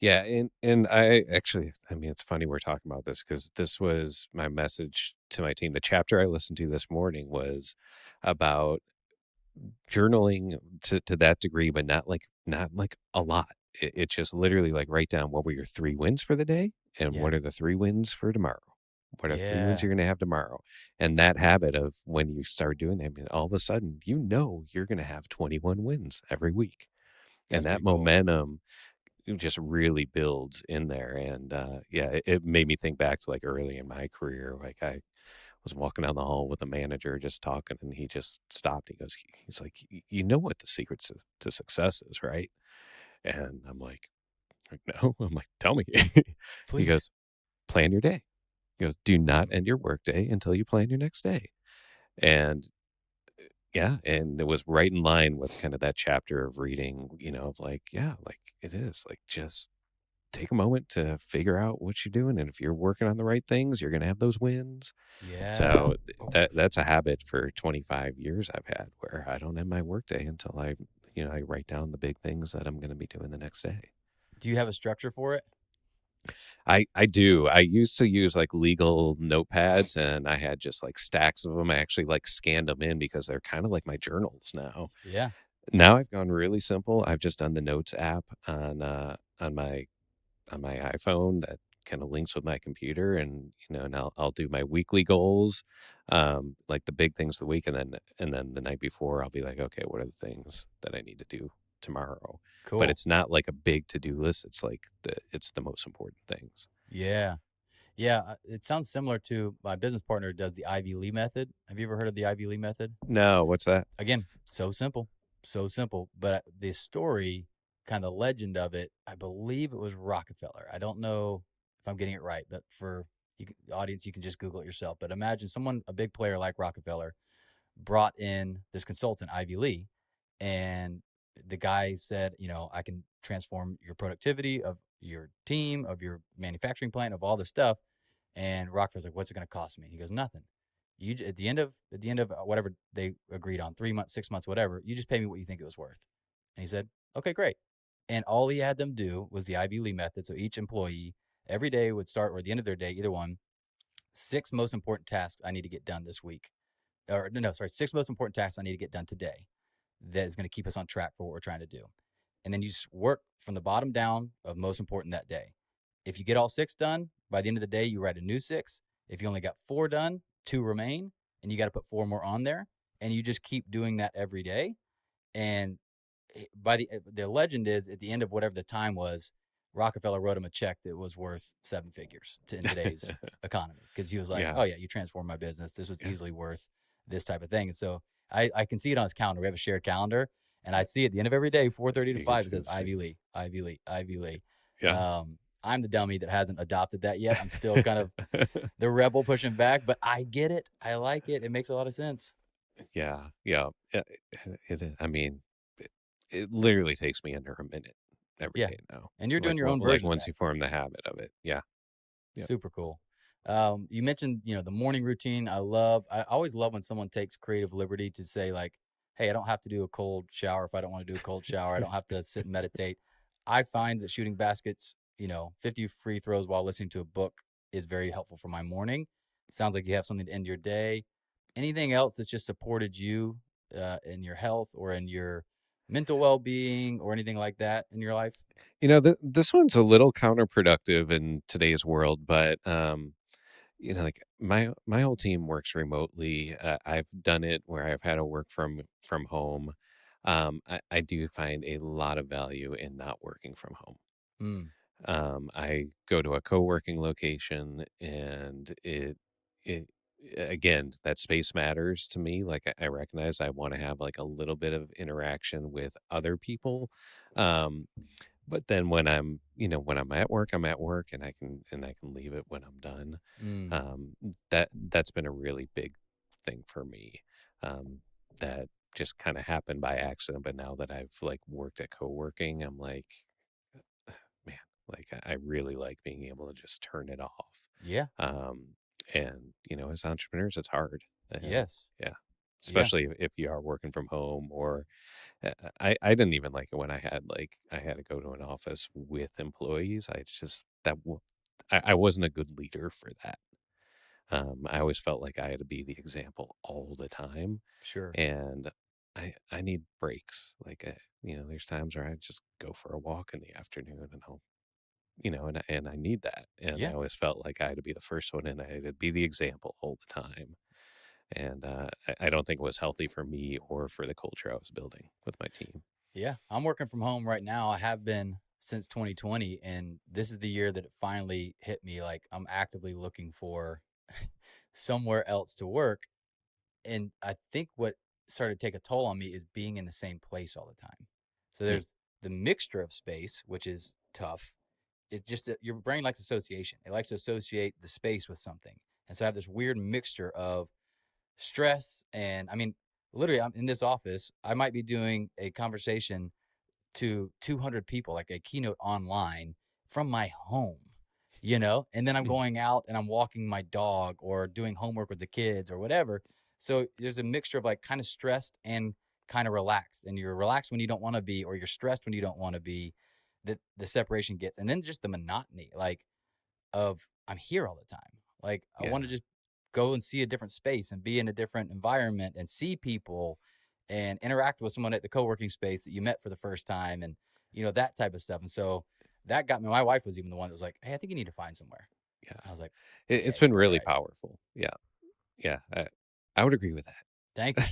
Speaker 3: Yeah. And I actually, I mean, it's funny we're talking about this because this was my message to my team. The chapter I listened to this morning was about journaling to that degree, but not like a lot. It's just literally like write down what were your 3 wins for the day and
Speaker 2: Yeah.
Speaker 3: what are the 3 wins for tomorrow. What are 3 wins
Speaker 2: Yeah.
Speaker 3: you're going to have tomorrow? And that habit of when you start doing that, I mean, all of a sudden, you're going to have 21 wins every week. And
Speaker 2: That's
Speaker 3: that
Speaker 2: pretty cool.
Speaker 3: momentum just really builds in there. And yeah, it made me think back to like early in my career. Like I was walking down the hall with a manager just talking, and he just stopped. He's like, you know what the secret to success is, right? And I'm like, no. I'm like, tell me. He
Speaker 2: Please.
Speaker 3: goes, plan your day. He goes, do not end your workday until you plan your next day. And yeah, and it was right in line with kind of that chapter of reading, of like, yeah, like it is like just take a moment to figure out what you're doing. And if you're working on the right things, you're going to have those wins.
Speaker 2: Yeah.
Speaker 3: So that's a habit for 25 years I've had where I don't end my workday until I write down the big things that I'm going to be doing the next day.
Speaker 2: Do you have a structure for it?
Speaker 3: I do. I used to use like legal notepads and I had just like stacks of them. I actually like scanned them in because they're kind of like my journals now.
Speaker 2: Yeah.
Speaker 3: Now I've gone really simple. I've just done the notes app on my iPhone that kind of links with my computer, and and I'll do my weekly goals. like the big things of the week, and then the night before I'll be like, okay, what are the things that I need to do tomorrow? But
Speaker 2: Cool.
Speaker 3: it's not like a big to-do list. It's like it's the most important things.
Speaker 2: Yeah. Yeah. It sounds similar to my business partner who does the Ivy Lee method. Have you ever heard of the Ivy Lee method?
Speaker 3: No, what's that?
Speaker 2: Again, so simple, so simple. But the story, kind of legend of it, I believe it was Rockefeller. I don't know if I'm getting it right, but for the audience, you can just Google it yourself. But imagine someone, a big player like Rockefeller, brought in this consultant, Ivy Lee, and the guy said, I can transform your productivity of your team, of your manufacturing plant, of all this stuff. And Rockefeller's like, what's it going to cost me? He goes, nothing. You at the end of whatever they agreed on, 3 months, 6 months, whatever, you just pay me what you think it was worth. And he said, okay, great. And all he had them do was the Ivy Lee method. So each employee every day would start, or at the end of their day, either one, 6 most important tasks I need to get done this week. Or no, sorry, 6 most important tasks I need to get done today that is going to keep us on track for what we're trying to do. And then you just work from the bottom down of most important that day. If you get all 6 done, by the end of the day, you write a new 6. If you only got 4 done, 2 remain, and you got to put 4 more on there. And you just keep doing that every day. And by the legend is at the end of whatever the time was, Rockefeller wrote him a check that was worth 7 figures in today's economy, because he was like,
Speaker 3: Yeah,
Speaker 2: oh yeah, you transformed my business. This was
Speaker 3: yeah,
Speaker 2: easily worth this type of thing. And so I can see it on his calendar. We have a shared calendar, and I see at the end of every day, 4:30 to
Speaker 3: you can
Speaker 2: 5, it
Speaker 3: see
Speaker 2: says
Speaker 3: the
Speaker 2: Ivy
Speaker 3: same.
Speaker 2: Lee, Ivy Lee, Ivy Lee.
Speaker 3: Yeah.
Speaker 2: I'm the dummy that hasn't adopted that yet. I'm still kind of the rebel pushing back, but I get it. I like it. It makes a lot of sense.
Speaker 3: Yeah, yeah. I mean, it literally takes me under a minute every
Speaker 2: Yeah.
Speaker 3: day now.
Speaker 2: And you're doing
Speaker 3: Like
Speaker 2: your own
Speaker 3: like
Speaker 2: version of
Speaker 3: once
Speaker 2: that.
Speaker 3: you form the habit of it. Yeah. Yep.
Speaker 2: Super cool. You mentioned, the morning routine. I always love when someone takes creative liberty to say like, hey, I don't have to do a cold shower if I don't want to do a cold shower. I don't have to sit and meditate. I find that shooting baskets, 50 free throws while listening to a book is very helpful for my morning. Sounds like you have something to end your day. Anything else that's just supported you in your health or in your mental well-being or anything like that in your life?
Speaker 3: This one's a little counterproductive in today's world, but like my whole team works remotely. I've done it where I've had to work from home. I do find a lot of value in not working from home.
Speaker 2: Mm,
Speaker 3: I go to a co-working location, and it again, that space matters to me. Like I recognize I want to have like a little bit of interaction with other people. Um, but then when I'm at work, I'm at work, and I can leave it when I'm done.
Speaker 2: mm,
Speaker 3: That's been a really big thing for me. That just kind of happened by accident, but now that I've like worked at co-working, I'm like, man, like I really like being able to just turn it off.
Speaker 2: yeah.
Speaker 3: Um, and as entrepreneurs, it's hard. And
Speaker 2: Yes.
Speaker 3: yeah,
Speaker 2: Yeah.
Speaker 3: especially if you are working from home, or I didn't even like it when I had to go to an office with employees. I just I wasn't a good leader for that. I always felt like I had to be the example all the time,
Speaker 2: Sure.
Speaker 3: and I need breaks. Like there's times where I just go for a walk in the afternoon, and I need that. And I
Speaker 2: Yeah.
Speaker 3: always felt like I had to be the first one, and I had to be the example all the time. And I don't think it was healthy for me or for the culture I was building with my team.
Speaker 2: Yeah. I'm working from home right now. I have been since 2020. And this is the year that it finally hit me. Like I'm actively looking for somewhere else to work. And I think what started to take a toll on me is being in the same place all the time. So
Speaker 3: Mm,
Speaker 2: there's the mixture of space, which is tough. It's just that your brain likes association. It likes to associate the space with something. And so I have this weird mixture of stress. And I mean, literally, I'm in this office. I might be doing a conversation to 200 people, like a keynote online from my home, and then I'm
Speaker 3: mm,
Speaker 2: going out and I'm walking my dog or doing homework with the kids or whatever. So there's a mixture of like kind of stressed and kind of relaxed. And you're relaxed when you don't want to be, or you're stressed when you don't want to be, that the separation gets. And then just the monotony, like, of I'm here all the time. Like I want to
Speaker 3: yeah.
Speaker 2: just go and see a different space and be in a different environment and see people and interact with someone at the co-working space that you met for the first time, and that type of stuff. And so that got me. My wife was even the one that was like, "Hey, I think you need to find somewhere."
Speaker 3: Yeah.
Speaker 2: I was like,
Speaker 3: It's
Speaker 2: "Yeah,
Speaker 3: been
Speaker 2: you're probably
Speaker 3: really
Speaker 2: right."
Speaker 3: powerful. Yeah. yeah, I would agree with that.
Speaker 2: Thank you.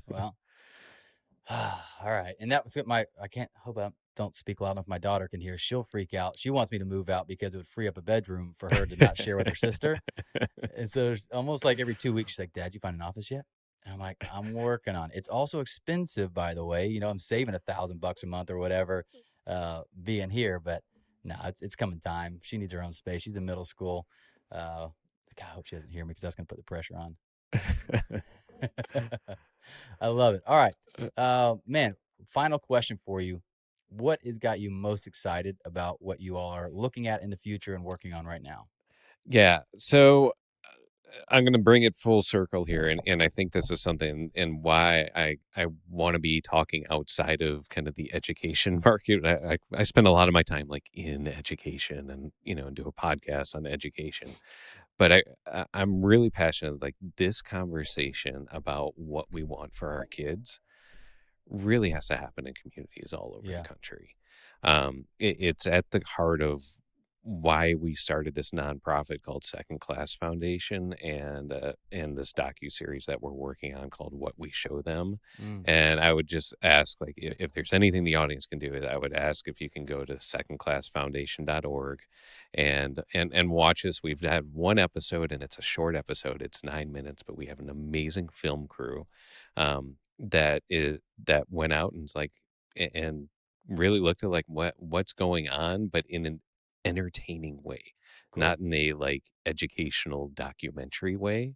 Speaker 2: Well, all right. And that was what I hope I don't speak loud enough. My daughter can hear. She'll freak out. She wants me to move out because it would free up a bedroom for her to not share with her sister. And so there's almost like every 2 weeks, she's like, Dad, you find an office yet? And I'm like, I'm working on it. It's also expensive, by the way. I'm saving $1,000 a month or whatever, being here, but no, it's coming time. She needs her own space. She's in middle school. God, I hope she doesn't hear me because that's going to put the pressure on. I love it. All right. Man, final question for you. What has got you most excited about what you all are looking at in the future and working on right now?
Speaker 3: Yeah. So I'm going to bring it full circle here. And I think this is something and why I want to be talking outside of kind of the education market. I spend a lot of my time like in education and, do a podcast on education. But I'm really passionate, like this conversation about what we want for our kids really has to happen in communities all over the country. It's at the heart of why we started this nonprofit called Second Class Foundation and this docuseries that we're working on called What We Show Them. And I would just ask, like, if there's anything the audience can do, I would ask if you can go to secondclassfoundation.org and watch us. We've had one episode and it's a short episode. It's 9 minutes, but we have an amazing film crew that went out and really looked at like what's going on, but in an entertaining way, not in a like educational documentary way.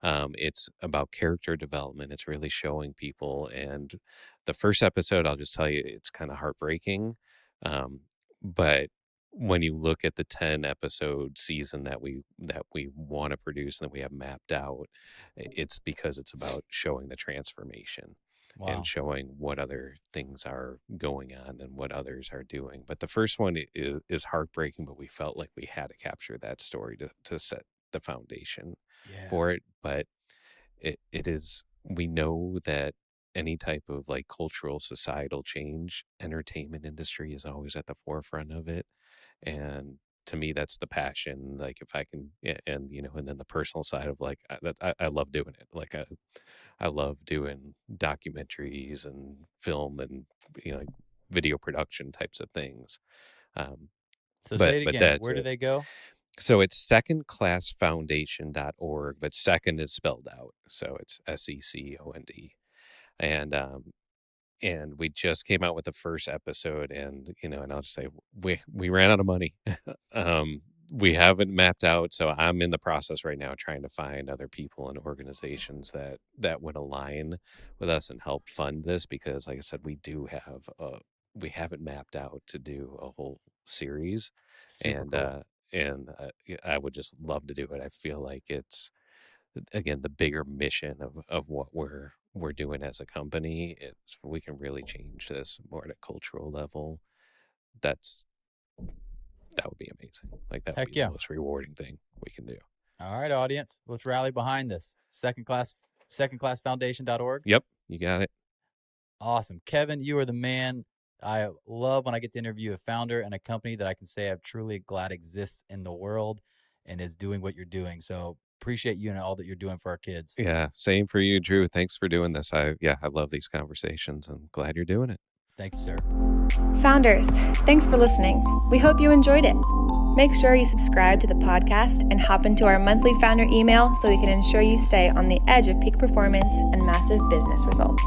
Speaker 3: It's about character development. It's really showing people. And the first episode, I'll just tell you, it's kind of heartbreaking. But when you look at the 10 episode season that we want to produce and that we have mapped out, it's because it's about showing the transformation. Wow. And showing what other things are going on and what others are doing. But the first one is heartbreaking, but we felt like we had to capture that story to set the foundation for it. But it is, we know that any type of like cultural, societal change, entertainment industry is always at the forefront of it. And to me, that's the passion. Like if I can, and then the personal side of like, I love doing it. Like I love doing documentaries and film and like video production types of things.
Speaker 2: So say it again. Where do they go?
Speaker 3: So it's secondclassfoundation.org, but second is spelled out. So it's SECOND. And we just came out with the first episode and I'll just say we ran out of money. We haven't mapped out. So I'm in the process right now trying to find other people and organizations that would align with us and help fund this, because like I said, we haven't mapped out to do a whole series. Super cool. I would just love to do it. I feel like it's, again, the bigger mission of what we're doing as a company. It's, we can really change this more at a cultural level. That would be amazing. Like that would be the most rewarding thing we can do.
Speaker 2: All right, audience, let's rally behind this. secondclassfoundation.org.
Speaker 3: Yep, you got it.
Speaker 2: Awesome. Kevin, you are the man. I love when I get to interview a founder and a company that I can say I'm truly glad exists in the world and is doing what you're doing. So appreciate you and all that you're doing for our kids.
Speaker 3: Yeah, same for you, Drew. Thanks for doing this. I love these conversations and glad you're doing it.
Speaker 2: Thank you, sir.
Speaker 1: Founders, thanks for listening. We hope you enjoyed it. Make sure you subscribe to the podcast and hop into our monthly founder email so we can ensure you stay on the edge of peak performance and massive business results.